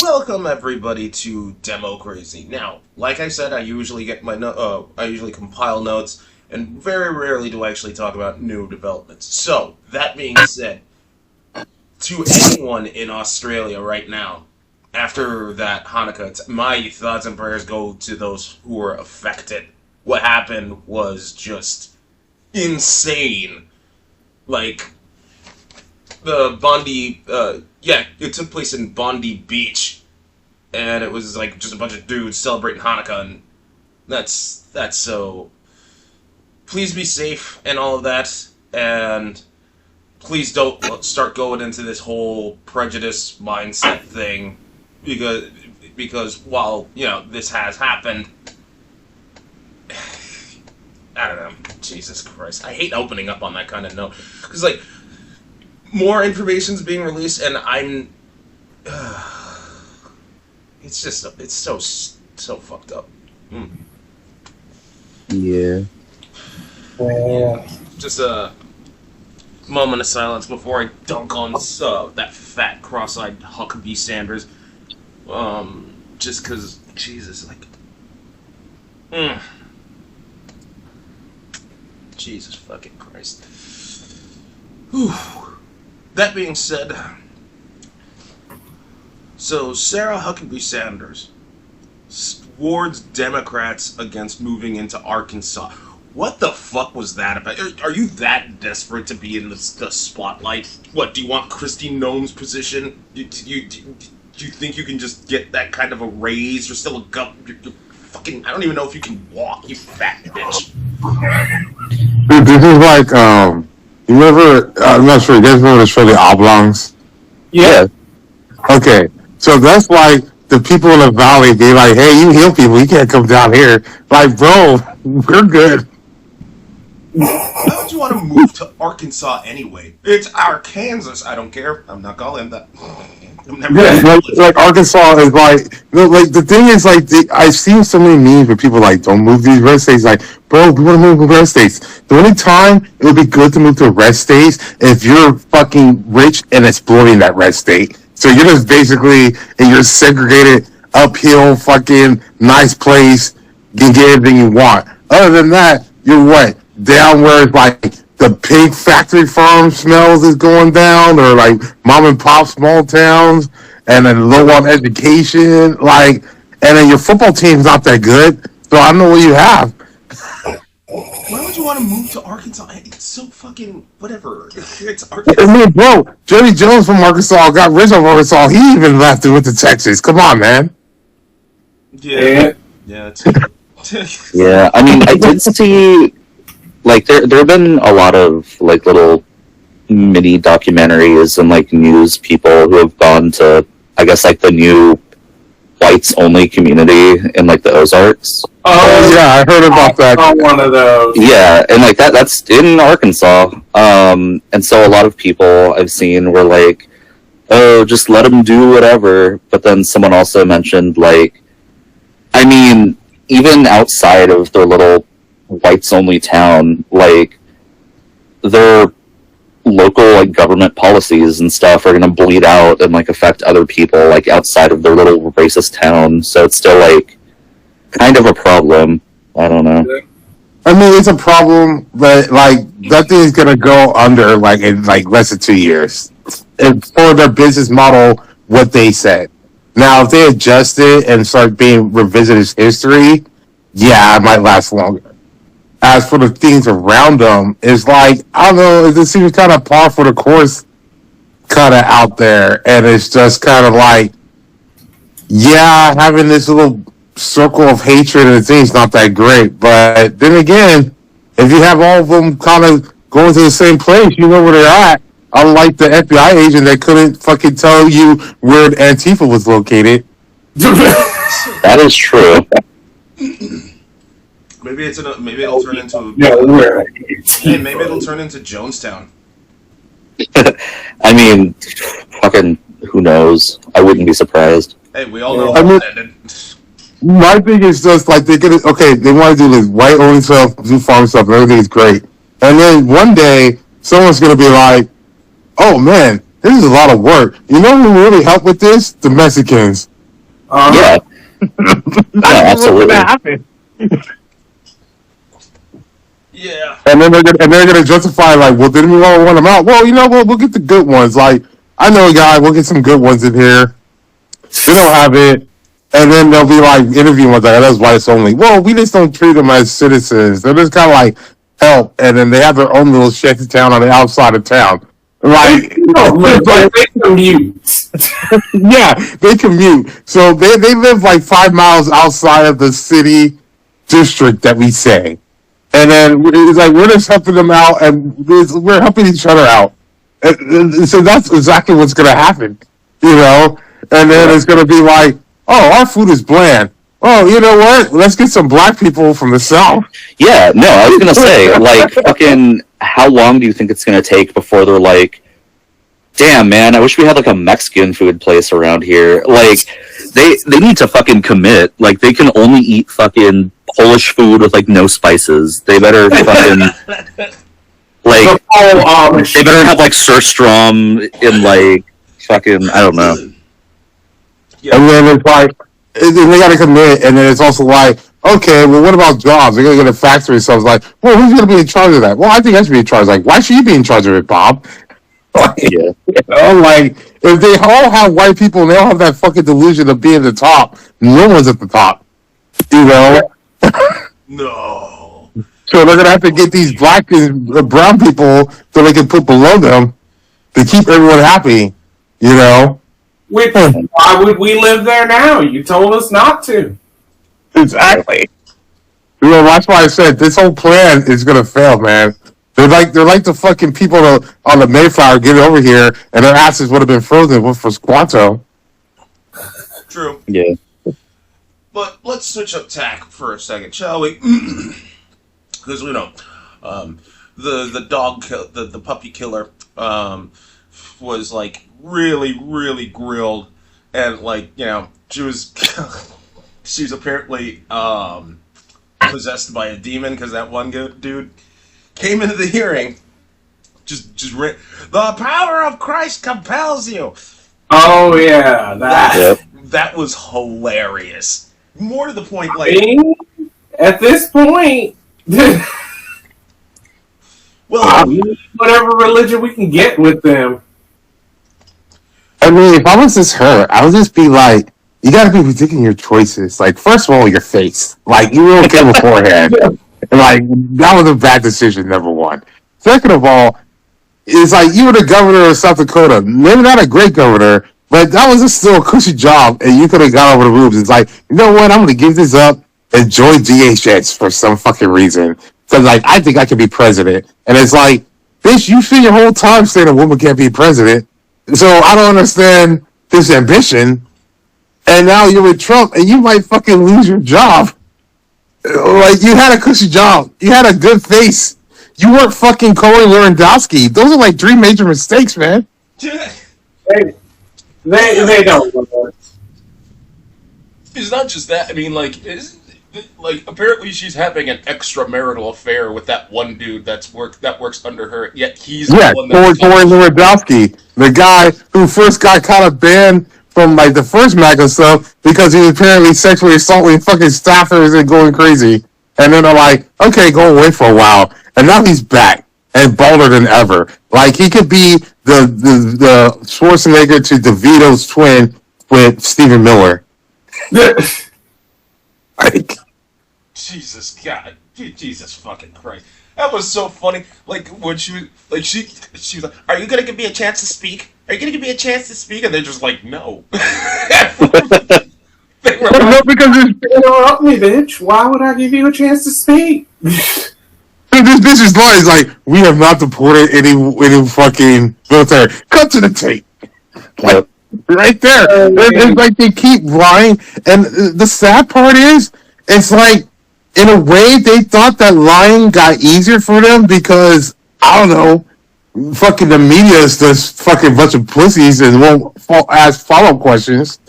Welcome everybody to Demo Crazy. Now, like I said, I usually get my I usually compile notes, and very rarely do I actually talk about new developments. So, that being said, to anyone in Australia right now, after that Hanukkah, my thoughts and prayers go to those who were affected. What happened was just insane. Like, the Bondi, it took place in Bondi Beach, and it was like just a bunch of dudes celebrating Hanukkah, and that's so. Please be safe and all of that, and please don't start going into this whole prejudice mindset thing, because while this has happened, I don't know. Jesus Christ, I hate opening up on that kind of note, because like, more information's being released, and I'm. It's so fucked up. Yeah. Just a moment of silence before I dunk on that fat, cross-eyed Huckabee Sanders. Just because, Jesus, like. Jesus fucking Christ. Whew. That being said, so Sarah Huckabee Sanders warns Democrats against moving into Arkansas. What the fuck was that about? Are you that desperate to be in the spotlight? What, do you want Kristi Noem's position? Do you think you can just get that kind of a raise? You're still you're fucking, I don't even know if you can walk, you fat bitch. Dude, this is like, you remember, I'm not sure, you guys remember the show The Oblongs? Yeah. Okay, so that's like the people in the valley be like, hey, you heal people, you can't come down here. Like, bro, we're good. Why would you want to move to Arkansas anyway? It's Arkansas. I don't care. I'm not calling that. Like Arkansas is like, the thing is like, I've seen so many memes where people like, don't move these red states. Like, bro, we want to move to red states. The only time it would be good to move to red states if you're fucking rich and exploiting that red state. So you're just basically in your segregated, uphill, fucking nice place, you can get everything you want. Other than that, you're what? Down where it's like the pig factory farm smells is going down, or like mom and pop small towns, and then low on education, like, and then your football team's not that good, so I don't know what you have. Why would you want to move to Arkansas? It's so fucking whatever. It's Arkansas. I mean, bro, Jerry Jones from Arkansas got rich from Arkansas. He even left and went to Texas. Come on, man. Yeah. Yeah, I mean, I did see, like, there have been a lot of, like, little mini documentaries and, like, news people who have gone to, I guess, like, the new whites-only community in, like, the Ozarks. Oh, yeah, I heard about that. One of those. Yeah, and, like, that's in Arkansas. And so a lot of people I've seen were like, oh, just let them do whatever. But then someone also mentioned, like, I mean, even outside of their little whites-only town, like, their local, like, government policies and stuff are going to bleed out and, like, affect other people, like, outside of their little racist town. So it's still, like, kind of a problem. I don't know. I mean, it's a problem, but, like, that thing is going to go under, like, in, like, less than 2 years. And for their business model, what they said. Now, if they adjust it and start being revisited history, yeah, it might last longer. As for the things around them, it's like, I don't know, it just seems kind of par for the course kind of out there. And it's just kind of like, yeah, having this little circle of hatred and things not that great. But then again, if you have all of them kind of going to the same place, you know where they're at. Unlike the FBI agent that couldn't fucking tell you where Antifa was located. That is true. Maybe it'll turn into maybe it'll turn into Jonestown. I mean, fucking, who knows? I wouldn't be surprised. Hey, we all know I how mean, it ended. My thing is just like they want to do this white only stuff, do farm stuff, and everything is great. And then one day, someone's gonna be like, "Oh man, this is a lot of work. You know who really helped with this? The Mexicans. Yeah, That's yeah, what's going to absolutely. happen. Yeah. And then they're gonna justify like, well, didn't we all want them out? Well, you know what? We'll get the good ones. Like, I know a guy. We'll get some good ones in here. They don't have it, and then they'll be like interviewing with that's whites only. Well, we just don't treat them as citizens. They're just kind of like help, and then they have their own little shanty town on the outside of town. Like, No, it's like they commute. yeah, they commute. So they live like 5 miles outside of the city district that we say. And then it's like we're just helping them out, and we're helping each other out. And so that's exactly what's going to happen, you know. And then it's going to be like, oh, our food is bland. Oh, you know what? Let's get some black people from the south. Yeah, no, I was gonna say, like, fucking, how long do you think it's gonna take before they're like, damn, man, I wish we had like a Mexican food place around here. Like, they need to fucking commit. Like, they can only eat fucking Polish food with like no spices. They better fucking like, they better have like surstrom in like fucking, I don't know. Yeah. And then it's like, they got to commit. And then it's also like, okay, well, what about jobs? They're going to get a factory. So it's like, well, who's going to be in charge of that? Well, I think I should be in charge. Like, why should you be in charge of it, Bob? Like, Yeah. you know, like, if they all have white people and they all have that fucking delusion of being the top, no one's at the top. You know? No. So they're going to have to get these black and brown people so they can put below them to keep everyone happy, you know? Which, why would we live there now? You told us not to. Exactly. You know, that's why I said this whole plan is gonna fail, man. They're like the fucking people on the Mayflower get over here, and their asses would have been frozen for Squanto. True. Yeah. But let's switch up tack for a second, shall we? Because we know the dog the puppy killer was like really grilled, and like, you know, she was she's apparently possessed by a demon because that one dude came into the hearing just the power of Christ compels you. Oh yeah, That was hilarious. More to the point, like, at this point, well, whatever religion we can get with them. I mean, if I was just her, I would just be like, you gotta be ridiculous your choices. Like, first of all, your face. Like, you were okay beforehand. And, like, that was a bad decision, number one. Second of all, it's like you were the governor of South Dakota. Maybe not a great governor, but that was still a cushy job, and you could have got over the rubes. It's like, you know what? I'm gonna give this up and join DHS for some fucking reason. Because, like, I think I can be president. And it's like, bitch, you spent your whole time saying a woman can't be president. So I don't understand this ambition. And now you're with Trump, and you might fucking lose your job. Like, you had a cushy job. You had a good face. You weren't fucking Corey Lewandowski. Those are like 3 major mistakes, man. They don't. It's not just that. I mean, like, apparently she's having an extramarital affair with that one dude that works under her. Yet he's Yeah, the one Corey Lewandowski, the guy who first got kind of banned from like the first MAGA stuff because he was apparently sexually assaulting fucking staffers and going crazy. And then they're like, okay, go away for a while. And now he's back and bolder than ever. Like, he could be the Schwarzenegger to DeVito's twin with Stephen Miller. Like, Jesus God, Jesus fucking Christ, that was so funny. Like, when she was like, she was like, "Are you gonna give me a chance to speak? Are you gonna give me a chance to speak?" And they're just like, "No." They were no, like, because Interrupt me, bitch. Why would I give you a chance to speak? this bitch's line is like, we have not deported any fucking military. Cut to the tape. Like, right there. It's like they keep lying. And the sad part is, it's like, in a way, they thought that lying got easier for them because, I don't know, fucking the media is just fucking bunch of pussies and won't ask follow-up questions.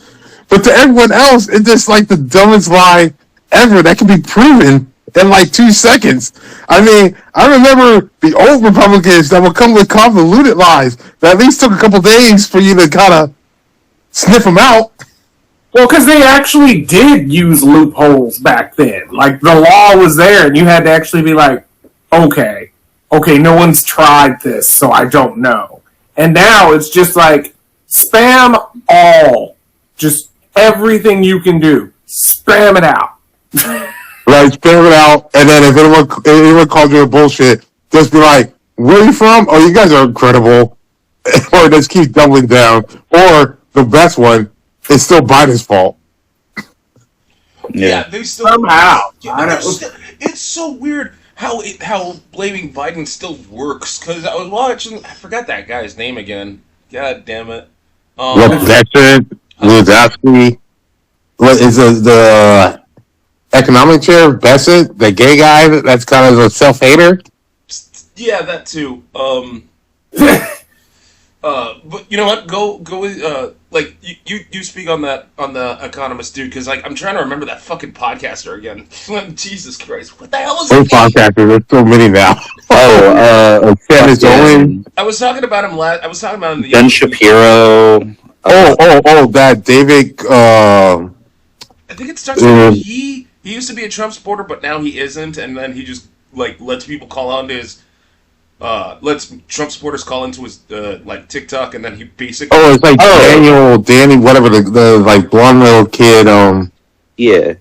But to everyone else, it's just like the dumbest lie ever that can be proven in like 2 seconds. I mean, I remember the old Republicans that would come with convoluted lies that at least took a couple days for you to kind of sniff them out. Well, because they actually did use loopholes back then. Like, the law was there, and you had to actually be like, okay, no one's tried this, so I don't know. And now it's just like, spam all. Just everything you can do. Spam it out. Like, spam it out, and then if anyone calls you a bullshit, just be like, where are you from? Oh, you guys are incredible. Or just keep doubling down. Or, the best one, it's still Biden's fault. Yeah, they still Somehow. it's so weird how blaming Biden still works. Because I was watching, I forgot that guy's name again. God damn it. Veteran, Lewandowski, what is the economic chair, Bessett, the gay guy that's kind of a self-hater? Yeah, that too. But you know what? Go with like you speak on that on the economist dude because like I'm trying to remember that fucking podcaster again. Jesus Christ, what the hell is Those that? podcasters, there's so many now. Candace Owens. I was talking about him last. I was talking about him. Ben Shapiro. That David. I think it starts with he used to be a Trump supporter, but now he isn't, and then he just like lets people call on to his. Lets Trump supporters call into his like TikTok, and then he basically. Oh, it's like Danny, whatever the like blonde little kid. Yeah.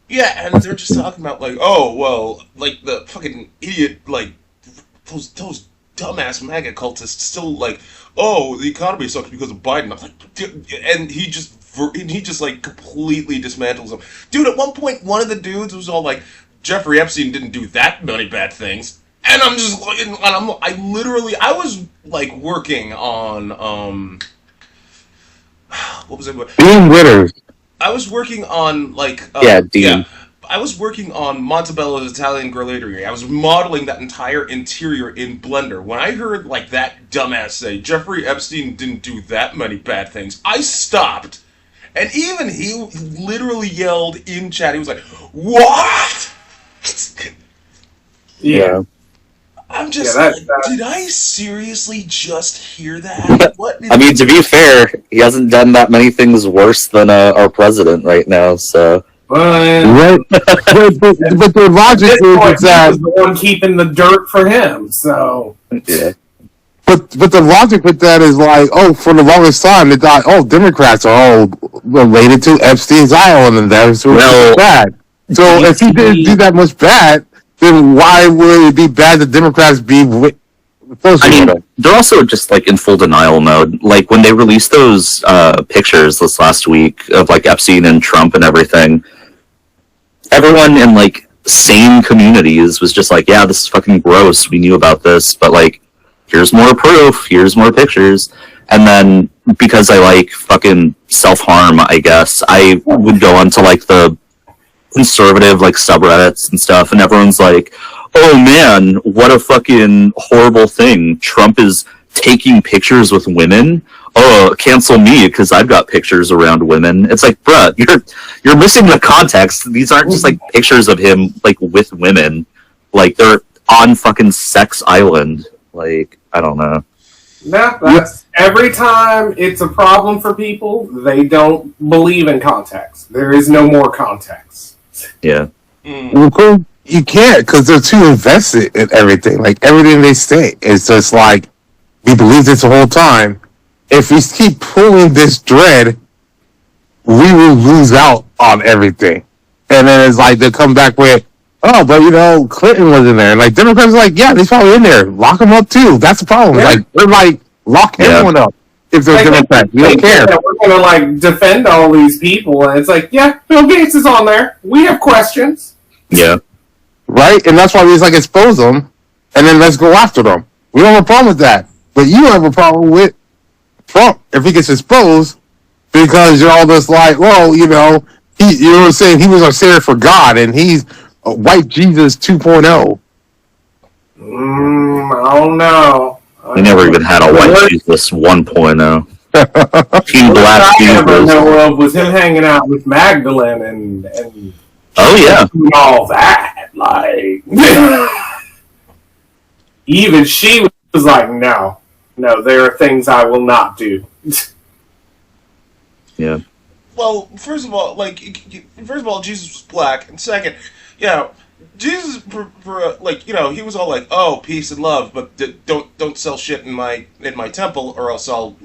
Yeah, and they're just talking about like, oh well, like the fucking idiot, like those dumbass MAGA cultists still like, oh, the economy sucks because of Biden. I'm like, dude, and he just like completely dismantles them. Dude, at one point, one of the dudes was all like, Jeffrey Epstein didn't do that many bad things. And I'm just like, I was like working on, what was it? Dean Witters. I was working on like, Dean. Yeah, I was working on Montebello's Italian Grill Eatery. I was modeling that entire interior in Blender. When I heard like that dumbass say Jeffrey Epstein didn't do that many bad things, I stopped, and even he literally yelled in chat. He was like, "What?" Yeah. I'm just did I seriously just hear that? What? I mean, to be fair, he hasn't done that many things worse than our president right now, so. Right. but the logic is that the one keeping the dirt for him, so. Yeah. But the logic with that is like, oh, for the longest time, they thought, oh, Democrats are all related to Epstein's Island, and that's bad. So if he didn't do that much bad, then why would it be bad that Democrats be I mean, they're also just like in full denial mode. Like when they released those pictures this last week of like Epstein and Trump and everything, everyone in like sane communities was just like, yeah, this is fucking gross. We knew about this, but like, here's more proof. Here's more pictures. And then because I like fucking self-harm, I guess, I would go onto like the conservative like subreddits and stuff, and everyone's like, oh man, what a fucking horrible thing. Trump is taking pictures with women. Oh, cancel me because I've got pictures around women. It's like, bruh, you're missing the context. These aren't just like pictures of him like with women. Like they're on fucking Sex Island. Like, I don't know. That's every time it's a problem for people, they don't believe in context. There is no more context. Yeah. Well, you can't because they're too invested in everything. Like everything they say, it's just like we believe this the whole time. If we keep pulling this thread, we will lose out on everything. And then it's like they come back with, oh, but you know, Clinton was in there. And like Democrats are like, yeah, he's probably in there. Lock him up too. That's the problem. Yeah. Like we're like lock everyone up. If they're Democrats, we don't care. We're going to like defend all these people, and it's like, yeah, Bill Gates is on there. We have questions. Yeah. Right? And that's why we just like expose them, and then let's go after them. We don't have a problem with that. But you have a problem with Trump if he gets exposed because you're all just like, well, you know, you know what I'm saying? He was our savior for God, and he's a white Jesus 2.0. I don't know. We never even had a white Jesus 1.0. Team Black Jesus. I know of was him hanging out with Magdalene and oh yeah, all that. Like even she was like, no, there are things I will not do. Yeah. well, first of all, Jesus was black, and second, Jesus, he was all like, "Oh, peace and love," but don't sell shit in my temple, or else I'll,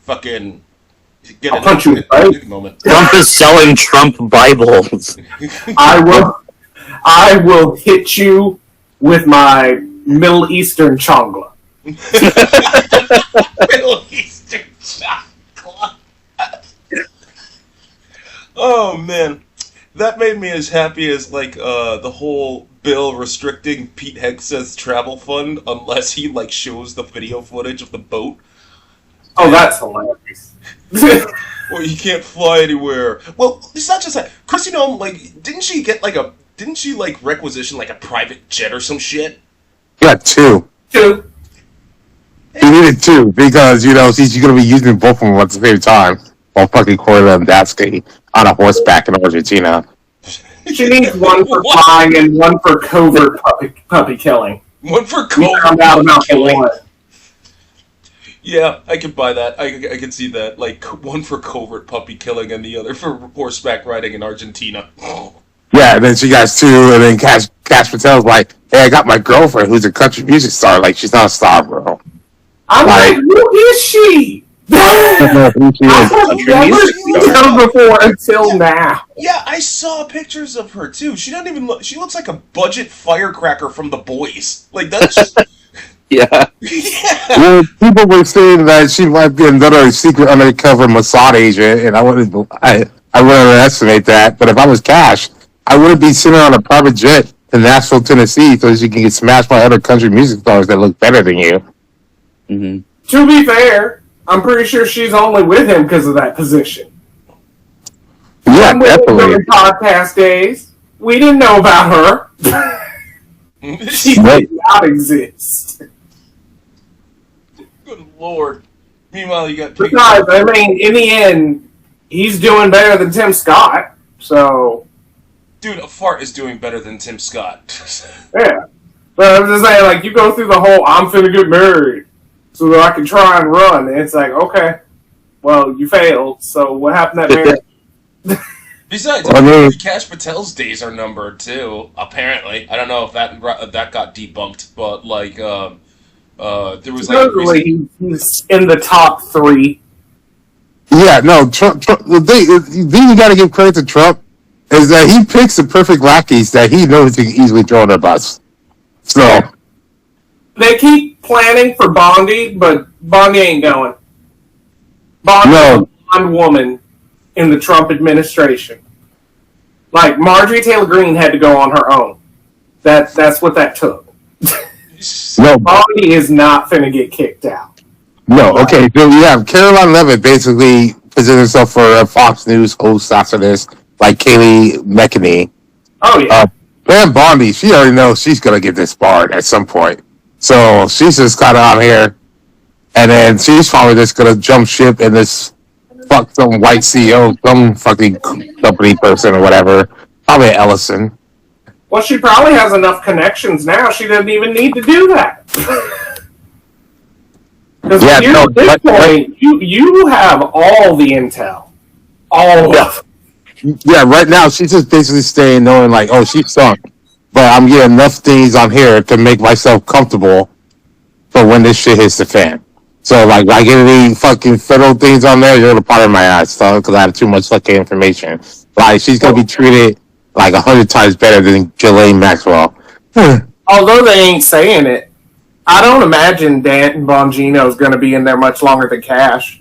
fucking get I'll punch you in right. a moment. Trump is selling Trump Bibles. I will hit you with my Middle Eastern chongla. Middle Eastern chocolate. Oh man, that made me as happy as the whole bill restricting Pete Hegseth's travel fund unless he shows the video footage of the boat. Oh, that's hilarious. Or he can't fly anywhere. Well, it's not just that. Kristi Noem, didn't she get requisition a private jet or some shit? Yeah, two. Two. He needed two because she's gonna be using both of them at the same time while fucking Corey Lewandowski on a horseback in Argentina. She needs one for flying and one for covert puppy killing. One for We found out covert about the killing. one. Yeah, I can buy that. I can see that. One for covert puppy killing and the other for horseback riding in Argentina. Yeah, and then she got two, and then Cash Patel's like, "Hey, I got my girlfriend who's a country music star. She's not a star, bro." I'm like, who is she? I have never seen her before until now. Yeah, I saw pictures of her too. She doesn't even look. She looks like a budget firecracker from The Boys. That's just. Yeah. Yeah. Well, people were saying that she might be another secret undercover Mossad agent, and I wouldn't underestimate that. But if I was Cash, I wouldn't be sitting on a private jet in Nashville, Tennessee, so she can get smashed by other country music stars that look better than you. Mm-hmm. To be fair, I'm pretty sure she's only with him because of that position. Yeah, definitely. Podcast days, we didn't know about her. She did not exist. Good lord. Meanwhile, you got people. Besides, I mean, in the end, he's doing better than Tim Scott. So, Dude, a fart is doing better than Tim Scott. yeah. But I'm just saying, you go through the whole "I'm finna get married so that I can try and run," and it's okay, well, you failed. So what happened to that marriage? Besides, Cash Patel's days are numbered too. Apparently, I don't know if that got debunked, but there was supposedly he's in the top 3. Yeah, no, Trump the thing you got to give credit to Trump is that he picks the perfect lackeys that he knows he can easily throw on the bus. So they keep planning for Bondi, but Bondi ain't going. Bondi is a blonde woman in the Trump administration. Marjorie Taylor Greene had to go on her own. That's what that took. no, Bondi is not finna get kicked out. no. Okay, so you have Caroline Levitt basically positioned herself for a Fox News host after this, like Kayleigh McEnany. Oh yeah. Pam Bondi, she already knows she's gonna get disbarred at some point, so she's just kind of on here, and then she's probably just gonna jump ship and this. Fuck some white CEO, some fucking company person or whatever. Probably Ellison. Well, she probably has enough connections now. She doesn't even need to do that. Because at this point, you have all the intel, all of it. Yeah, right now she's just basically staying knowing oh, she sunk, but I'm getting enough things on here to make myself comfortable for when this shit hits the fan. So, I get any fucking federal things on there, you're gonna part of my ass, because I have too much fucking information. She's gonna be treated 100 times better than Ghislaine Maxwell. Although they ain't saying it, I don't imagine Dan Bongino is gonna be in there much longer than Cash.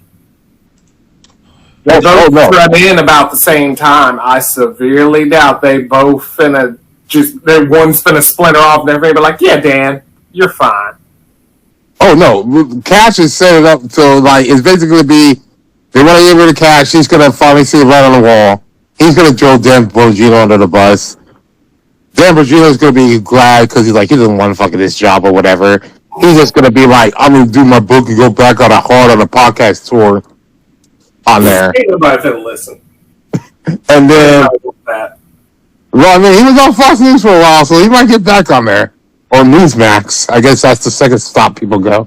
They'll both run in about the same time. I severely doubt they both finna one's finna splinter off and everything, but yeah, Dan, you're fine. Oh no, Cash is set it up so it's basically be they want to get rid of Cash. He's gonna finally see it right on the wall. He's gonna throw Dan Bongino under the bus. Dan Bongino's gonna be glad because he doesn't want fucking this job or whatever. He's just gonna be I'm gonna do my book and go back on a podcast tour on there. Ain't nobody finna listen. And then, well, I mean, he was on Fox News for a while, so he might get back on there. Or Newsmax. I guess that's the second stop people go.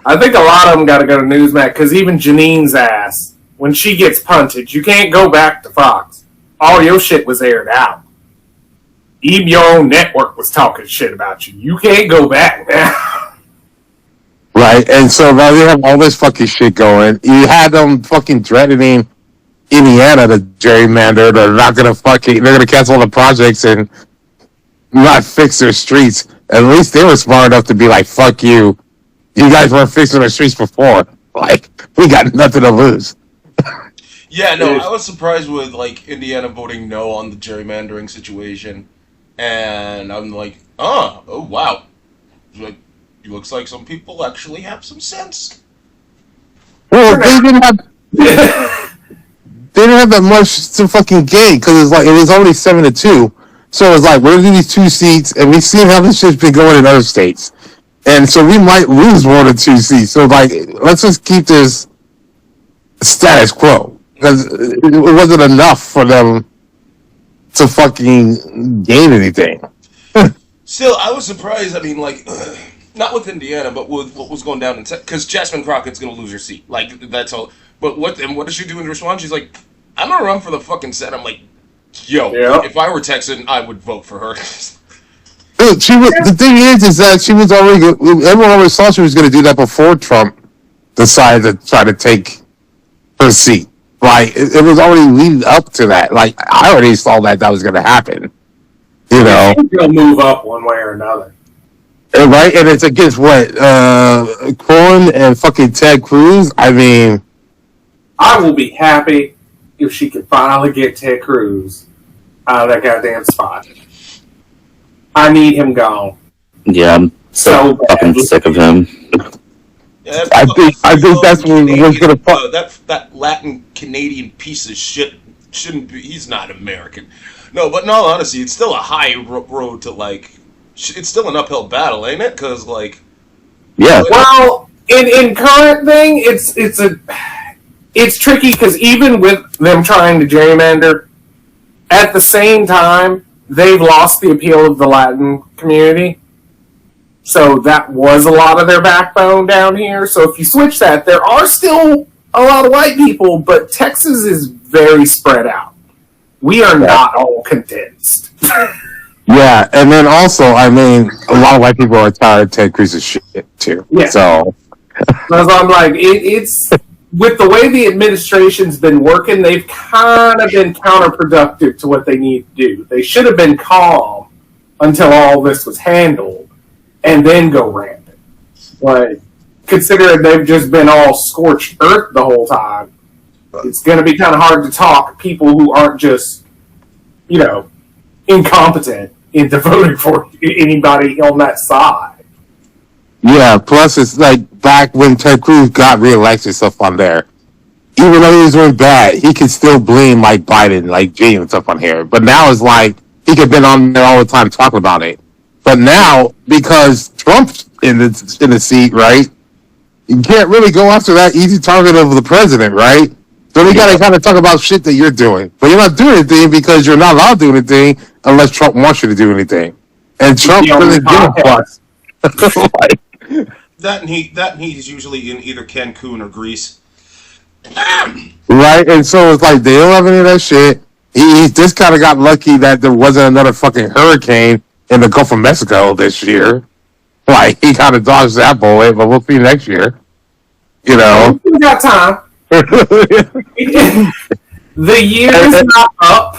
I think a lot of them got to go to Newsmax because even Janine's ass when she gets punted, you can't go back to Fox. All your shit was aired out. Even your own network was talking shit about you. You can't go back now. Right, and so now they have all this fucking shit going. You had them fucking threatening Indiana to gerrymander. They're gonna cancel all the projects and not fix their streets. At least they were smart enough to be like, "Fuck you! You guys weren't fixing our streets before. Like, we got nothing to lose." Yeah, no, I was surprised with like Indiana voting no on the gerrymandering situation, and I'm like, oh wow, like, it looks like some people actually have some sense. Well, they didn't have that much to fucking gain because it was only 7-2. So it's like, we're gonna do these 2 seats, and we've seen how this shit's been going in other states, and so we might lose more than 2 seats. So like, let's just keep this status quo because it wasn't enough for them to fucking gain anything. Still, I was surprised. I mean, like, not with Indiana, but with what was going down in because Jasmine Crockett's gonna lose her seat. Like, that's all. But what does she do in response? She's like, "I'm gonna run for the fucking Senate." I'm like, "Yo, if I were Texan, I would vote for her." Dude, the thing is that she was already. Everyone always thought she was going to do that before Trump decided to try to take her seat. Like, it was already leading up to that. Like, I already saw that was going to happen. You know, She'll move up one way or another. Right? And it's against what? Corn and fucking Ted Cruz? I mean, I will be happy if she can finally get Ted Cruz out of that goddamn spot. I need him gone. Yeah, I'm so fucking sick of him. Yeah, I think that's what was going to that Latin Canadian piece of shit shouldn't be. He's not American. No, but in all honesty, it's still a high road to like. It's still an uphill battle, ain't it? Because like. Yeah. Well, in current thing, it's tricky because even with them trying to gerrymander, at the same time they've lost the appeal of the Latin community. So that was a lot of their backbone down here. So if you switch that, there are still a lot of white people, but Texas is very spread out. We are not all condensed. Yeah, and then also, I mean, a lot of white people are tired of Ted Cruz's shit, too. Yeah. So. Because I'm like, it's with the way the administration's been working, they've kind of been counterproductive to what they need to do. They should have been calm until all this was handled, and then go rampant. Like, considering they've just been all scorched earth the whole time, it's going to be kind of hard to talk people who aren't just, incompetent into voting for anybody on that side. Yeah, plus it's like back when Ted Cruz got reelected, stuff on there. Even though he was doing bad, he could still blame like Biden, like Jay and stuff on here. But now it's like he could have been on there all the time talking about it. But now, because Trump's in the seat, right? You can't really go after that easy target of the president, right? So they gotta kind of talk about shit that you're doing. But you're not doing anything because you're not allowed to do anything unless Trump wants you to do anything. And Trump doesn't give a fuck. Like, That and he's usually in either Cancun or Greece. right? And so it's like they don't have any of that shit. He just kind of got lucky that there wasn't another fucking hurricane in the Gulf of Mexico this year. Like, he kind of dodged that bullet, but we'll see next year. You know? We got time. The year is not up.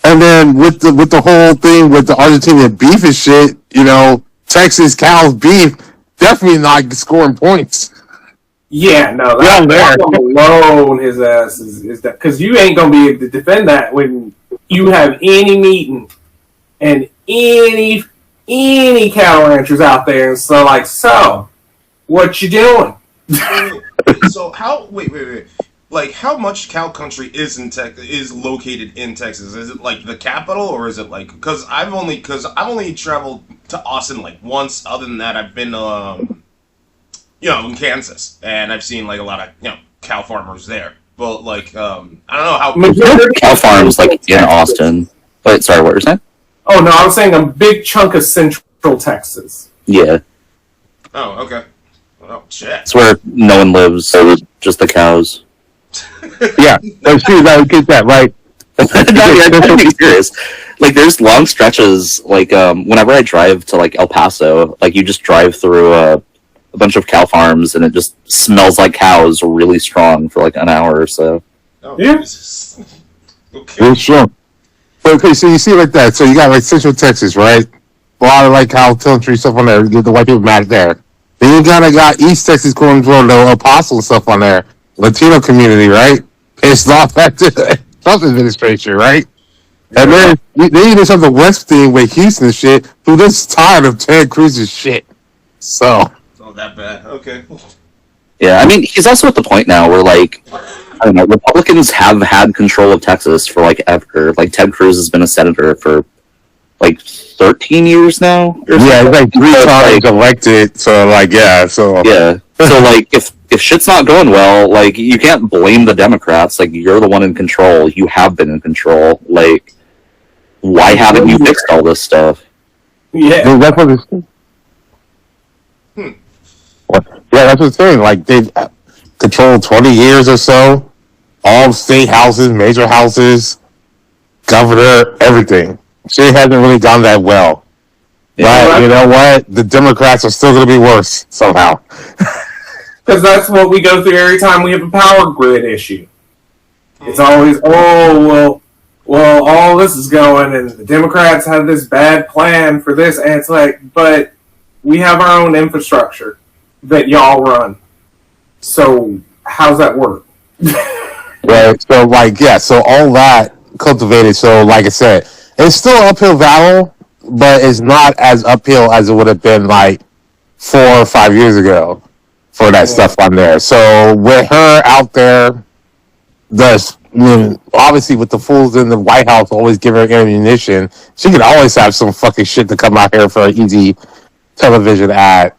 And then with the whole thing with the Argentinian beef and shit, Texas cows beef definitely not scoring points. Yeah, no, that alone his ass is that because you ain't gonna be able to defend that when you have any meeting and any cattle ranchers out there. And so what you doing? So wait. Like, how much cow country is located in Texas? Is it like the capital, or is it like? Because I've only traveled to Austin like once. Other than that, I've been in Kansas, and I've seen like a lot of cow farmers there. But like, I don't know how cow farms like in Austin. Wait, sorry, what were you saying? Oh no, I was saying a big chunk of Central Texas. Yeah. Oh, okay. Oh shit. It's where no one lives. So just the cows. Yeah, see, now get that right. No, yeah, I'm being serious. Like, there's long stretches. Like, whenever I drive to like El Paso, like you just drive through a bunch of cow farms, and it just smells like cows really strong for like an hour or so. Oh, Yeah. Jesus. Okay. Yeah, sure. Okay, so you see like that. So you got like Central Texas, right? A lot of like how country stuff on there. The white people mad there. Then you kind of got East Texas going for the apostle stuff on there. Latino community, right? It's not at the Trump administration, right? And then they even have the West thing with Houston and shit. Who this tired of Ted Cruz's shit. So It's not that bad. Okay. Yeah, I mean, he's also at the point now where, like, I don't know, Republicans have had control of Texas for, like, ever. Like, Ted Cruz has been a senator for, like, 13 years now? yeah, it's like 3 times elected. So like so Yeah. So, like, if shit's not going well, like, you can't blame the Democrats. Like, you're the one in control. You have been in control. Like, why haven't you fixed all this stuff? Yeah. That's what it's. Yeah, that's what I'm saying. Like they've controlled 20 years or so, all state houses, major houses, governor, everything. Shit hasn't really gone that well. Yeah, But you know what? The Democrats are still going to be worse somehow. Because that's what we go through every time we have a power grid issue. It's always, well, all this is going, and the Democrats have this bad plan for this, and it's like, but we have our own infrastructure that y'all run. So how's that work? Right. So like, yeah. So all that cultivated. So like I said, it's still uphill battle, but it's not as uphill as it would have been like 4 or 5 years ago for that stuff on there. So with her out there, obviously with the fools in the White House always give her ammunition, she could always have some fucking shit to come out here for an easy television ad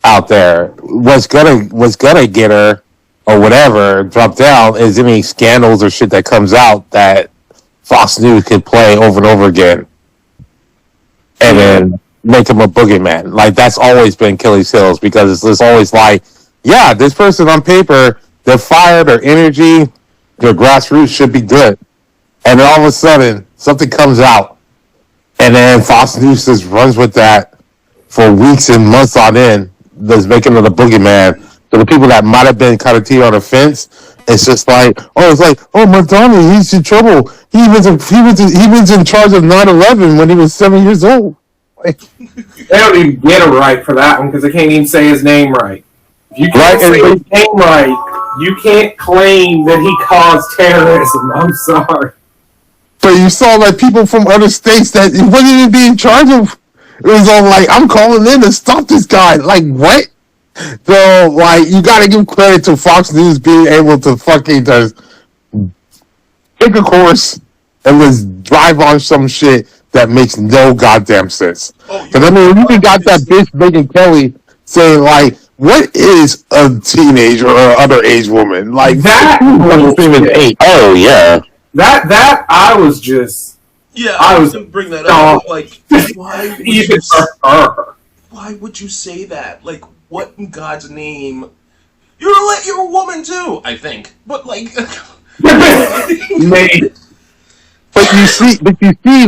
out there. What's gonna get her or whatever drop down is any scandals or shit that comes out that Fox News could play over and over again, and then make him a boogeyman. Like that's always been Achilles' heels because it's always like, yeah, this person on paper, their fire, their energy, their grassroots should be good, and then all of a sudden something comes out, and then Fox News just runs with that for weeks and months on end. That's making it a boogeyman. So the people that might have been kind of teeter on the fence, it's just like, Madonna, he's in trouble. He was in charge of 9/11 when he was 7 years old. Like, They don't even get him right for that one because they can't even say his name right. If you can't say his name right, you can't claim that he caused terrorism. I'm sorry. but you saw like people from other states that he wasn't even being in charge of. It was all like, I'm calling in to stop this guy. Like, what? So, like, you gotta give credit to Fox News being able to fucking just pick a course and just drive on some shit that makes no goddamn sense. Because, I mean, you got that bitch Megan Kelly saying, like, what is a teenager or other age woman? Like, Oh, yeah. That I was just. Yeah, I was gonna bring that up. Like, why would you say that? Like, what in God's name? You're a woman too, I think. But like, Maybe. But you see,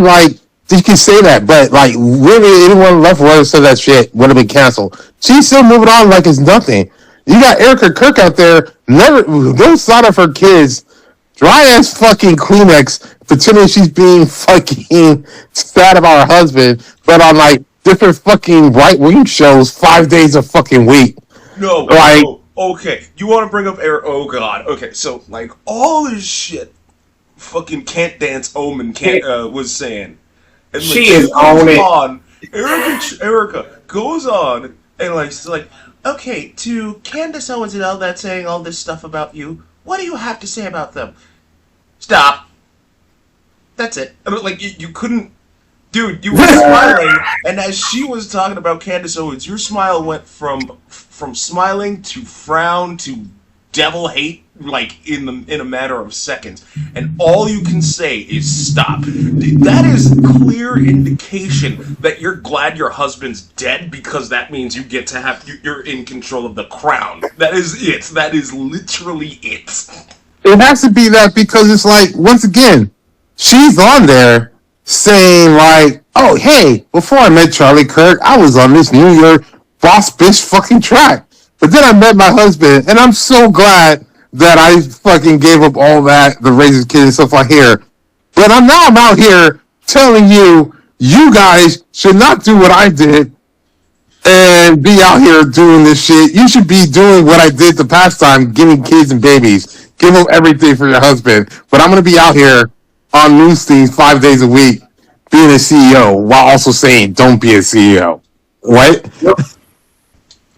like, you can say that, but like, really, anyone left would have said that shit would have been canceled. She's still moving on like it's nothing. You got Erica Kirk out there, no sign of her kids, dry ass fucking Kleenex, pretending she's being fucking sad about her husband, but on like different fucking right wing shows 5 days a fucking week. no, Like, no, okay, you want to bring up Eric? Oh God, okay, so like all this shit, fucking can't dance Omen was saying, and like, She is on it. on. Erica goes on and like she's like, okay, to Candace Owens and all that saying all this stuff about you, what do you have to say about them? Stop. That's it. I mean, like, you couldn't... Dude, you were smiling, and as she was talking about Candace Owens, your smile went from smiling to frown to devil hate like in a matter of seconds, and all you can say is stop. That is clear indication that you're glad your husband's dead, because that means you get to have you're in control of the crown. That is it. That is literally it. It has to be that, because it's like, once again, she's on there saying like, oh hey, before I met Charlie Kirk, I was on this New York boss bitch fucking track. But then I met my husband, and I'm so glad that I fucking gave up all that, the raising kids and stuff like here. But I'm out here telling you, you guys should not do what I did and be out here doing this shit. You should be doing what I did the past time, giving kids and babies. Give them everything for your husband. But I'm going to be out here on newsfeeds 5 days a week being a CEO while also saying, don't be a CEO. What?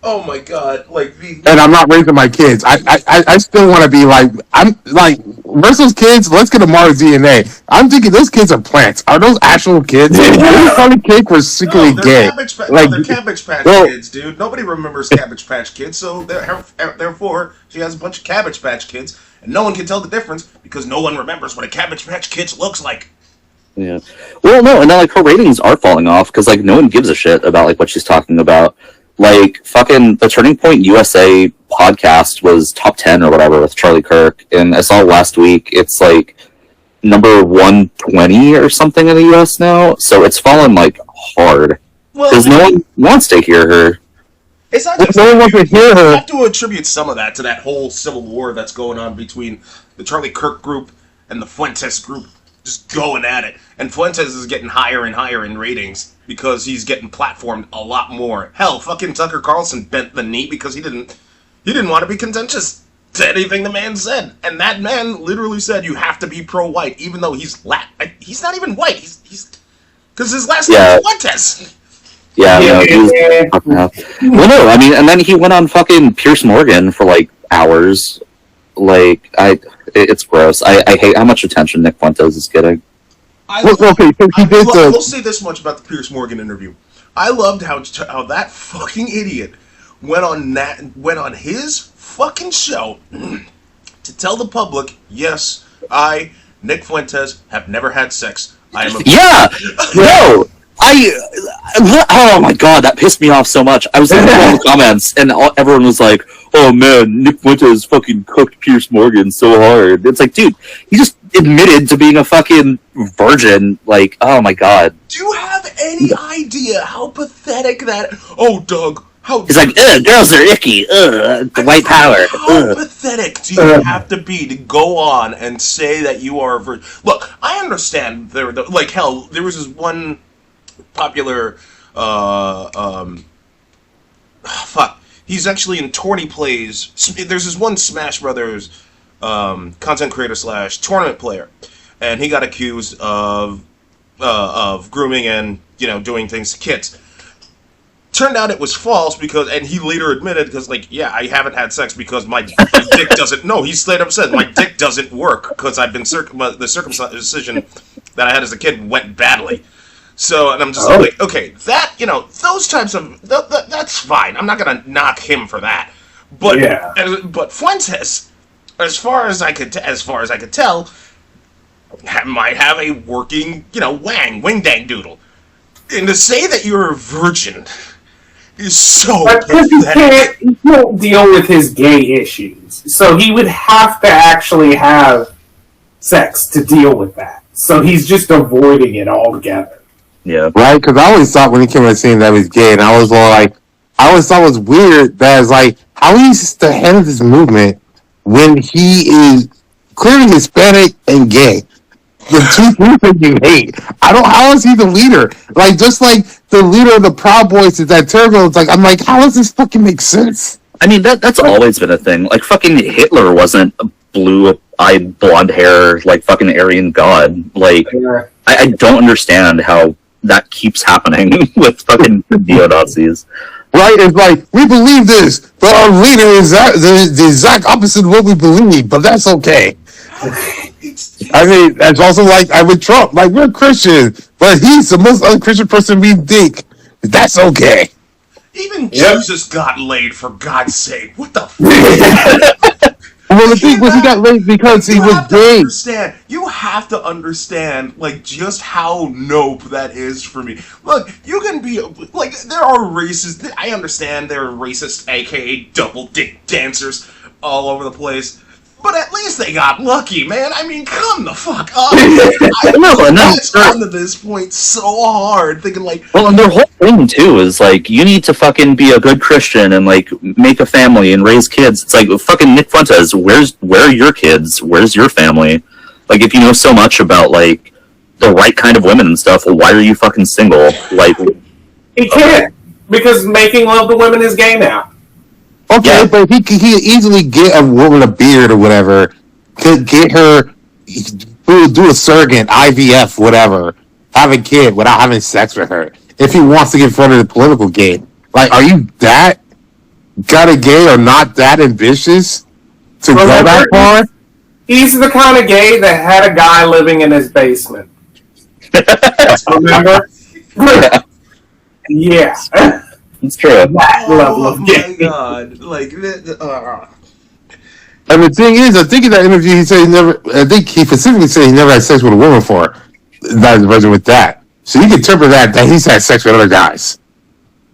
Oh my god! Like and I'm not raising my kids. I still want to be like, I'm like, where's those kids? Let's get a Mars DNA. I'm thinking those kids are plants. Are those actual kids? Charlie Cake was secretly gay. They're Cabbage Patch Kids, dude. Nobody remembers Cabbage Patch Kids, so therefore she has a bunch of Cabbage Patch Kids, and no one can tell the difference because no one remembers what a Cabbage Patch Kid looks like. Yeah. Well, no, and then like her ratings are falling off because like no one gives a shit about like what she's talking about. Like, fucking, the Turning Point USA podcast was top 10 or whatever with Charlie Kirk, and I saw last week, it's, like, number 120 or something in the US now, so it's fallen, like, hard. Because no one wants to hear her. It's not just no one wants to hear her. You have to attribute some of that to that whole civil war that's going on between the Charlie Kirk group and the Fuentes group, just going at it. And Fuentes is getting higher and higher in ratings because he's getting platformed a lot more. Hell, fucking Tucker Carlson bent the knee because he didn't want to be contentious to anything the man said. And that man literally said you have to be pro-white, even though he's not even white. He's because his last name is Fuentes. Yeah, no, well, no, I mean, and then he went on fucking Piers Morgan for like hours. Like, it's gross. I hate how much attention Nick Fuentes is getting. We'll say this much about the Piers Morgan interview. I loved how that fucking idiot went on his fucking show to tell the public, yes, Nick Fuentes, have never had sex. I am no. Oh my god, that pissed me off so much. I was looking at the comments, and everyone was like, "Oh man, Nick Fuentes fucking cooked Piers Morgan so hard." It's like, dude, he just admitted to being a fucking virgin. Like, oh my god. Do you have any idea how pathetic that? Oh, Doug, how? He's like, girls are icky. The white power. How pathetic do you have to be to go on and say that you are a virgin? Look, I understand. Like hell, there was this one popular he's actually in tourney plays. There's this one Smash Brothers content creator / tournament player, and he got accused of grooming and doing things to kids. Turned out it was false and he later admitted, because like, yeah, I haven't had sex because my dick doesn't. No, he straight up said my dick doesn't work because I've been the circumcision that I had as a kid went badly. So, and I'm just like, okay, that, those types of, that's fine. I'm not going to knock him for that. But, but Fuentes, as far as I could tell, might have a working, wing dang doodle. And to say that you're a virgin is so pathetic. He can't deal with his gay issues. So he would have to actually have sex to deal with that. So he's just avoiding it altogether. Yeah. Right? Because I always thought when he came out saying that he was gay, and I always thought it was weird that it's like, how he's the head of this movement when he is clearly Hispanic and gay. The two things that you hate. How is he the leader? Like, just like the leader of the Proud Boys is that turbo, it's like, I'm like, how does this fucking make sense? I mean, that's always been a thing. Like, fucking Hitler wasn't a blue-eyed, blonde hair, like, fucking Aryan god. Like, I don't understand how that keeps happening with fucking neo-Nazis. Right? It's like, we believe this, but our leader is the exact opposite of what we believe, but that's okay. I mean, that's also like I'm with Trump. Like, we're Christians, but he's the most unchristian person we think. That's okay. Even Jesus got laid, for God's sake. What the fuck? Well, the thing was, he got laid because he was gay. You have to understand, like, just how nope that is for me. Look, you can be, like, there are racist, I understand there are racist, aka double dick dancers all over the place, but at least they got lucky, man. I mean, come the fuck up. I've gotten to this point so hard, thinking, like... Well, and their whole thing, too, is, like, you need to fucking be a good Christian and, like, make a family and raise kids. It's like, fucking Nick Fuentes, where are your kids? Where's your family? Like, if you know so much about, like, the right kind of women and stuff, well, why are you fucking single? Like... He can't, because making love to women is gay now. Okay, yeah. But he could easily get a woman a beard or whatever, could get her, do a surrogate, IVF, whatever, have a kid without having sex with her. If he wants to get in front of the political game. Like, are you that kind of gay or not that ambitious to go that far? He's the kind of gay that had a guy living in his basement. Remember? Yeah. It's true. That level of gay. Oh my god! Like, and the thing is, I think in that interview he said I think he specifically said he never had sex with a woman before. Not the version with that. So you can interpret that he's had sex with other guys.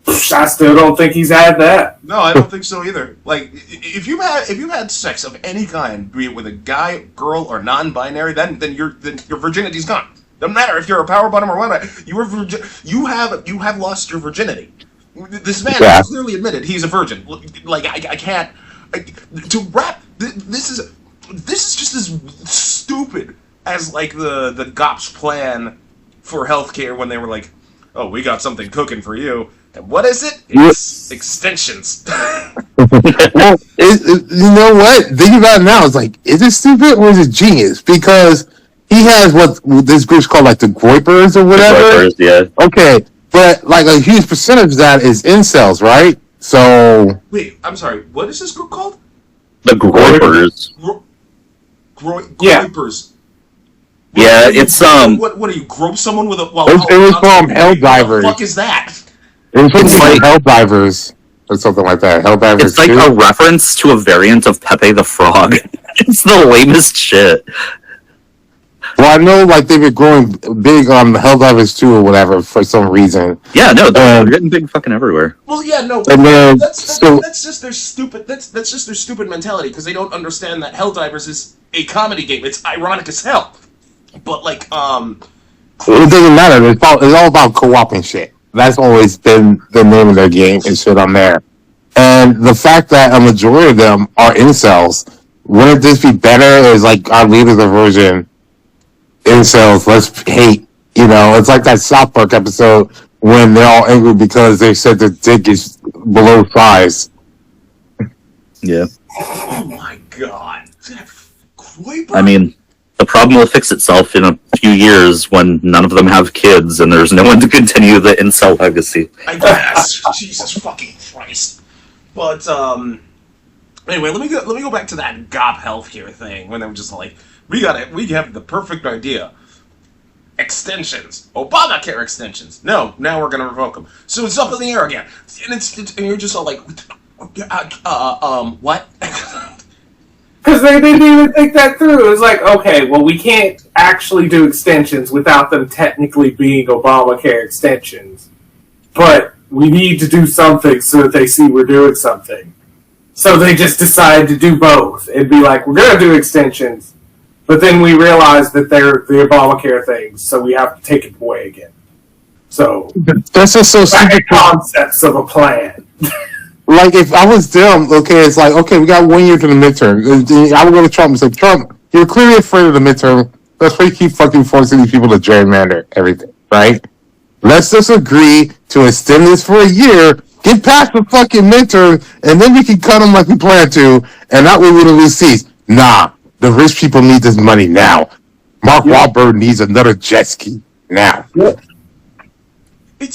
I still don't think he's had that. No, I don't think so either. Like, if you've had sex of any kind, be it with a guy, girl, or non-binary, then your virginity's gone. Doesn't matter if you're a power bottom or whatever. You have lost your virginity. This man has clearly admitted he's a virgin. Like, I can't... to rap... This is just as stupid as, like, the GOP's plan for healthcare when they were like, oh, we got something cooking for you. And what is it? It's extensions. Well, you know what? Thinking about it now, it's like, is it stupid or is it genius? Because he has what this group's called, like, the Groypers or whatever. The Groypers, yeah. Okay. But, like, a huge percentage of that is incels, right? So... Wait, I'm sorry. What is this group called? The Groypers. Groypers. Yeah, it's, What are you, grope someone with a... Well, it was called Hell Divers. What the fuck is that? It was like Hell Divers. Or something like that. Hell Divers. It's like a reference to a variant of Pepe the Frog. It's the lamest shit. Well, I know, like, they've been growing big on Helldivers 2 or whatever for some reason. Yeah, no, they're getting big fucking everywhere. Well, yeah, no, and then, that's just their stupid. That's just their stupid mentality because they don't understand that Helldivers is a comedy game. It's ironic as hell. But like, it doesn't matter. It's all about co-op and shit. That's always been the name of their game and shit on there. And the fact that a majority of them are incels, wouldn't this be better as, like, our leaders of version? Incels, let's hate. You know, it's like that South Park episode when they're all angry because they said their dick is below size. Yeah. Oh my god. I mean, the problem will fix itself in a few years when none of them have kids and there's no one to continue the incel legacy. I guess. Jesus fucking Christ. But anyway, let me go back to that GOP healthcare thing when they were just like, we have the perfect idea. Extensions. Obamacare extensions. No, now we're gonna revoke them. So it's up in the air again. And and you're just all like, what? Because they didn't even think that through. It was like, okay, well, we can't actually do extensions without them technically being Obamacare extensions. But we need to do something so that they see we're doing something. So they just decided to do both. It'd be like, we're gonna do extensions, but then we realize that they're the Obamacare things, so we have to take it away again. So that's just so stupid. Concepts of a plan. Like, if I was them, okay, it's like, okay, we got 1 year to the midterm. I would go to Trump and say, Trump, you're clearly afraid of the midterm. That's why you keep fucking forcing these people to gerrymander everything, right? Let's just agree to extend this for a year, get past the fucking midterm, and then we can cut them like we plan to, and that way we don't lose seats. Nah, the rich people need this money now. Mark Wahlberg needs another jet ski now. Yep.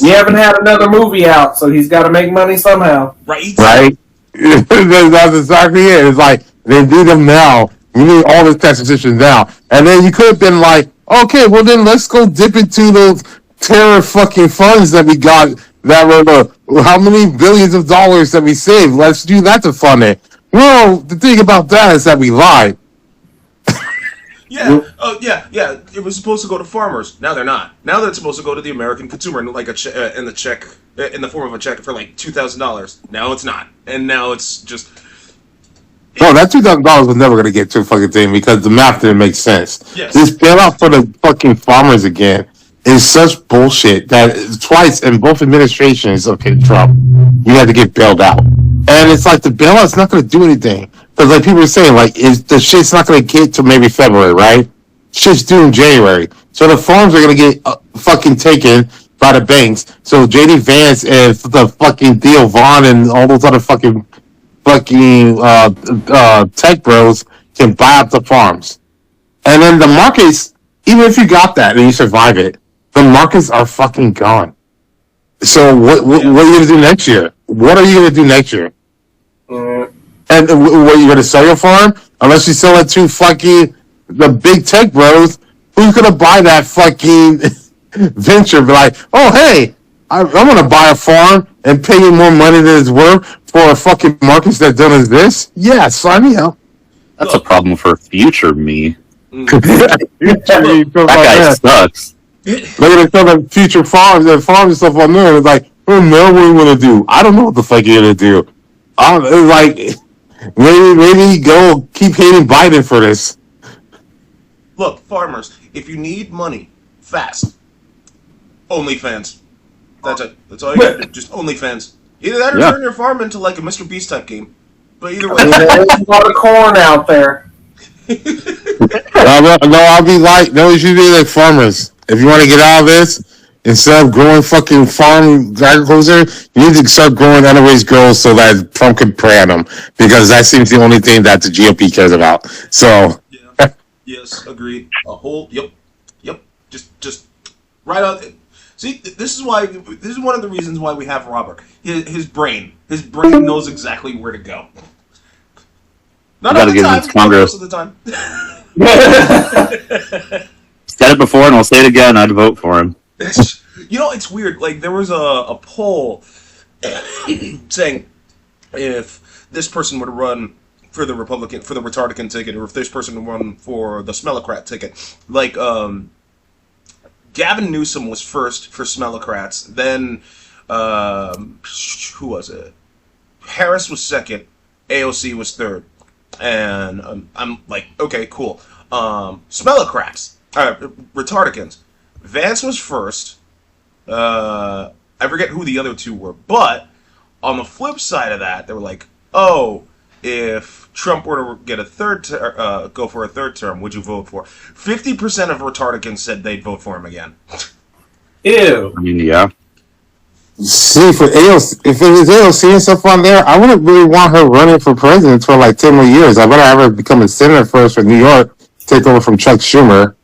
We haven't had another movie out, so he's got to make money somehow. Right? That's exactly it. It's like, they need them now. We need all this tax decisions now. And then you could have been like, okay, well then let's go dip into those terror fucking funds that we got that were how many billions of dollars that we saved. Let's do that to fund it. Well, the thing about that is that we lied. Yeah. Oh, yeah. It was supposed to go to farmers. Now they're not. Now they're supposed to go to the American consumer in like in the check in the form of a check for like $2,000. Now it's not, and now it's just. No, that $2,000 was never gonna get to a fucking thing because the math didn't make sense. Yes. This bailout for the fucking farmers again is such bullshit that twice in both administrations of Trump, you had to get bailed out, and it's like the bailout's not gonna do anything because like people are saying, like is the shit's not gonna get to maybe February, right? Shit's due in January, so the farms are gonna get fucking taken by the banks. So JD Vance and the fucking Theo Vaughn and all those other fucking tech bros can buy up the farms. And then the markets, even if you got that and you survive it, the markets are fucking gone. So what are you gonna do next year? What are you gonna do next year? And what are you gonna sell your farm? Unless you sell it to fucking the big tech bros, who's gonna buy that fucking venture? Be like, oh hey, I'm gonna buy a farm and pay you more money than it's worth for a fucking markets that don't exist? Yeah, sign me up. That's a problem for future me. That That guy sucks. Look at the future farms and farms and stuff on there. It's like, oh no, what are you gonna do? I don't know what the fuck you're gonna do. It's like, maybe go keep hating Biden for this. Look, farmers, if you need money fast, OnlyFans. That's it. That's all you got to do. Just OnlyFans. Either that or turn your farm into like a Mr. Beast type game. But either way. There's a lot of corn out there. No, I'll be like, no, you should be like farmers. If you want to get out of this, instead of growing fucking farm agriculture, you need to start growing underage girls so that Trump can prey on them. Because that seems the only thing that the GOP cares about. So. Yeah. Yes, agreed. Yep. Just right out. See, this is one of the reasons why we have Robert. His brain knows exactly where to go. Not all the time, but most of the time. Said it before and I'll say it again. I'd vote for him. You know, it's weird. Like there was a poll saying if this person would run for the Retardican ticket, or if this person would run for the Smellocrat ticket, like Gavin Newsom was first for Smellocrats, then who was it? Harris was second, AOC was third, and I'm like, okay, cool. Smellocrats, Retardicans. Vance was first. I forget who the other two were, but on the flip side of that, they were like, oh, if Trump were to get go for a third term, would you vote for? 50% of Retardicans said they'd vote for him again. Ew. I mean, yeah. See, for AOC, if it was AOC and stuff on there, I wouldn't really want her running for president for like 10 more years. I'd rather have her become a senator first for New York, take over from Chuck Schumer,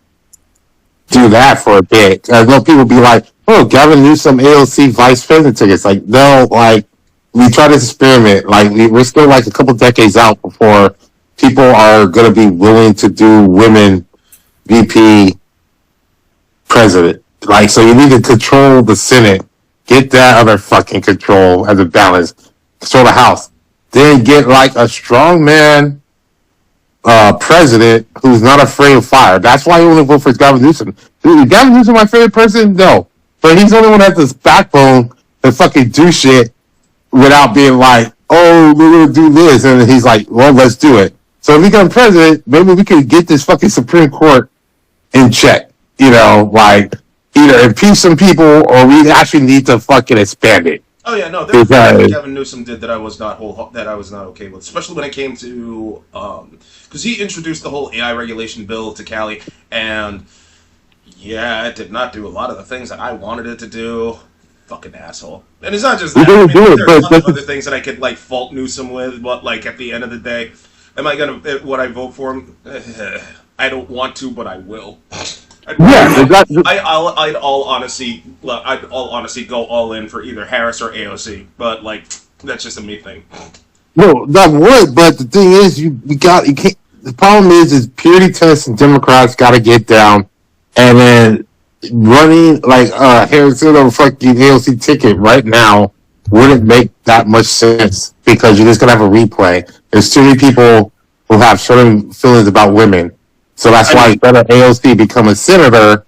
do that for a bit. I know people be like, oh, Gavin Newsom, AOC vice president tickets. Like, no, like, we try to experiment. Like, we're still like a couple decades out before people are going to be willing to do women VP president. Like, so you need to control the Senate. Get that other fucking control as a balance. Control the House. Then get like a strong man president who's not afraid of fire. That's why I only vote for Gavin Newsom. Is Gavin Newsom my favorite person? No. But he's the only one that has this backbone to fucking do shit without being like, oh, we're going to do this. And he's like, well, let's do it. So if we become president, maybe we can get this fucking Supreme Court in check. You know, like, either impeach some people or we actually need to fucking expand it. Oh yeah, no, there was things Gavin Newsom did that I was not okay with, especially when it came to because he introduced the whole AI regulation bill to Cali, and yeah, it did not do a lot of the things that I wanted it to do. Fucking asshole. And it's not just that. I mean, there are a lot of other things that I could like fault Newsom with, but like at the end of the day, would I vote for him? I don't want to, but I will. I'd all honesty go all in for either Harris or AOC, but like that's just a me thing. No, that would, but the thing is, you can't. The problem is purity tests and Democrats got to get down, and then running like Harris on a fucking AOC ticket right now wouldn't make that much sense because you're just gonna have a replay. There's too many people who have certain feelings about women, so that's why it's better AOC become a senator,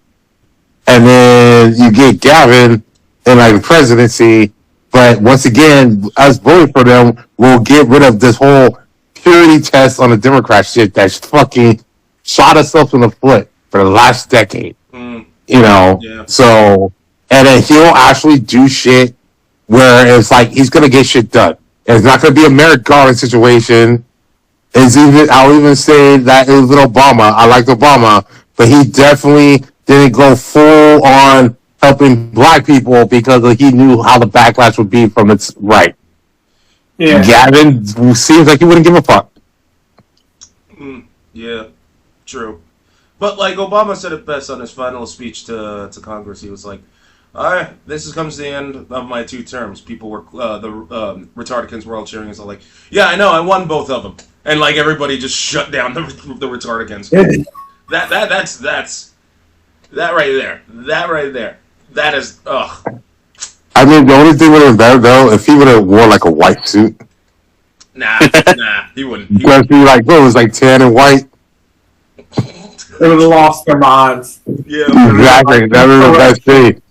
and then you get Gavin in like the presidency. But once again, us voting for them will get rid of this whole purity test on the Democrat shit that's fucking shot us in the foot for the last decade. You know, so, and then he'll actually do shit where it's like he's gonna get shit done. It's not gonna be a Merrick Garland situation. I'll even say that it was with Obama. I liked Obama, but he definitely didn't go full on helping black people because he knew how the backlash would be from its right. Yeah. Gavin seems like he wouldn't give a fuck. Yeah, true. But like Obama said it best on his final speech to Congress. He was like, "All right, comes to the end of my 2 terms." People were the retardicans were all cheering. It's all like, "Yeah, I know, I won both of them," and like everybody just shut down the retardicans. That's that right there. That right there. That is ugh. I mean, the only thing would have been better though if he would have wore like a white suit. Nah, he wouldn't. He would be like, bro, it was like tan and white. They would have lost their minds. Yeah, exactly. That was the best thing.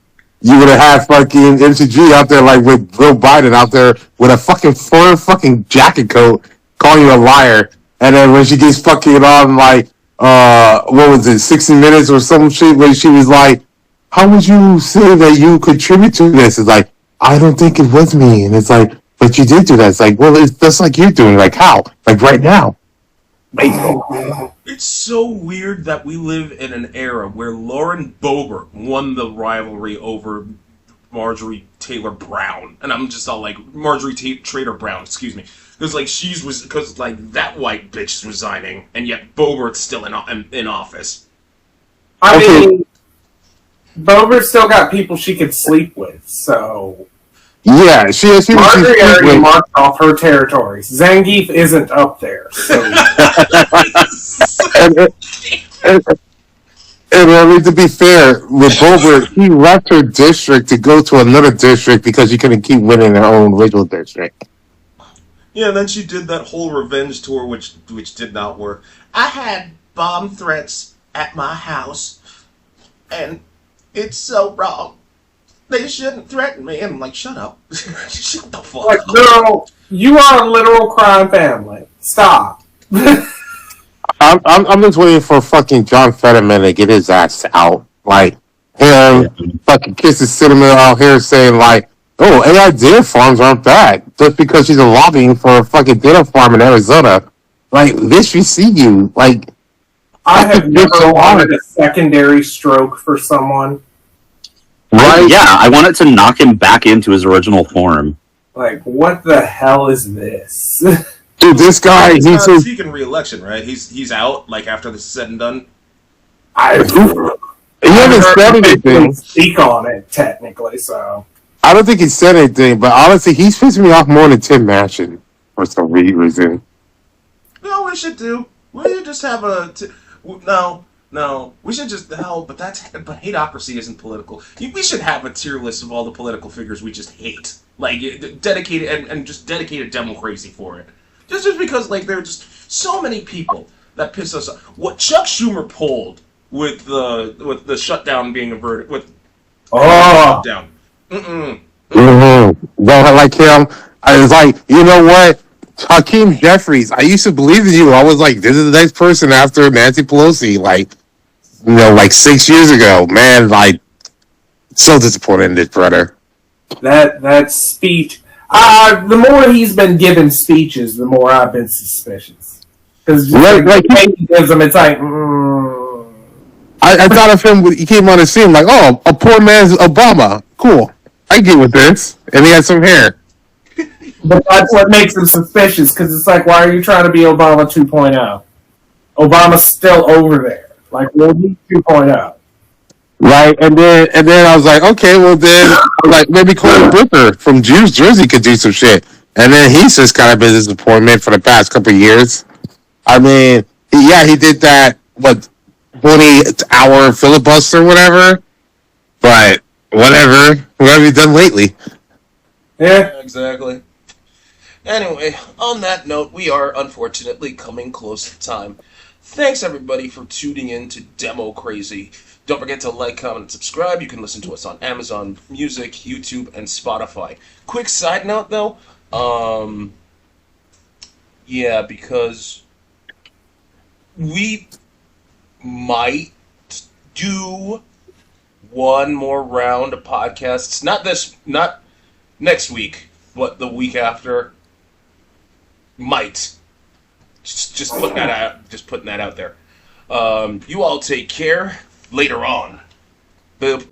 You would have had fucking MCG out there like with Joe Biden out there with a fucking fur fucking jacket coat calling you a liar. And then when she gets fucking on like, what was it, 60 Minutes or some shit where she was like, how would you say that you contribute to this? It's like, I don't think it was me. And it's like, but you did do that. It's like, well, that's like you're doing. Like how? Like right now. It's so weird that we live in an era where Lauren Boebert won the rivalry over Marjorie Taylor Brown, and I'm just all like Marjorie Trader Brown, excuse me, because like because like that white bitch is resigning, and yet Boebert's still in office. I mean, Boebert's still got people she could sleep with, so. Yeah, she has people. Marjorie already marked off her territories. Zangief isn't up there. So. and I mean, to be fair, with Boebert, he left her district to go to another district because she couldn't keep winning her own original district. Yeah, and then she did that whole revenge tour, which did not work. I had bomb threats at my house, and it's so wrong. They shouldn't threaten me. And I'm like, shut up. Shut the fuck up. Girl, you are a literal crime family. Stop. I'm just waiting for fucking John Fetterman to get his ass out. Like, him fucking kissing Cinnamon out here saying, like, oh, AI dairy farms aren't bad. Just because she's lobbying for a fucking dairy farm in Arizona. Like, bitch, we see you. Like, I have never wanted a secondary stroke for someone. Right? Yeah, I wanted to knock him back into his original form. Like, what the hell is this? Dude, this guy, he's not seeking re-election, right? He's out, like, after this is said and done? He hasn't said anything. Speak on it, technically, so. I don't think he said anything, but honestly, he's pissing me off more than Tim Manchin for some reason. No, we should do. We should just have No, we should just but hateocracy isn't political. We should have a tier list of all the political figures we just hate, like dedicated and just dedicated democracy for it. Just because like there are just so many people that piss us off. What Chuck Schumer pulled with the shutdown being averted with shutdown. Well, like him, I was like, you know what? Hakeem Jeffries, I used to believe in you. I was like, this is the next person after Nancy Pelosi, like, you know, like 6 years ago. Man, like, so disappointed in this brother. That speech, the more he's been giving speeches, the more I've been suspicious. Because like he gives them, it's like, I thought of him when he came on the scene, like, oh, a poor man's Obama. Cool. I get with this. And he had some hair. But that's what makes him suspicious, because it's like, why are you trying to be Obama 2.0? Obama's still over there. Like, we'll be 2.0. Right, and then I was like, okay, well then, like, maybe Cory Booker from Jersey could do some shit. And then he's just kind of been a disappointment for the past couple of years. I mean, he did that, 20-hour filibuster or whatever. But, whatever. What have you done lately? Yeah. Exactly. Anyway, on that note, we are unfortunately coming close to time. Thanks everybody for tuning in to Demo Crazy. Don't forget to like, comment, and subscribe. You can listen to us on Amazon Music, YouTube, and Spotify. Quick side note though, yeah, because we might do one more round of podcasts. Not next week, but the week after. Might. Just putting that out. Just putting that out there. You all take care. Later on. Boop.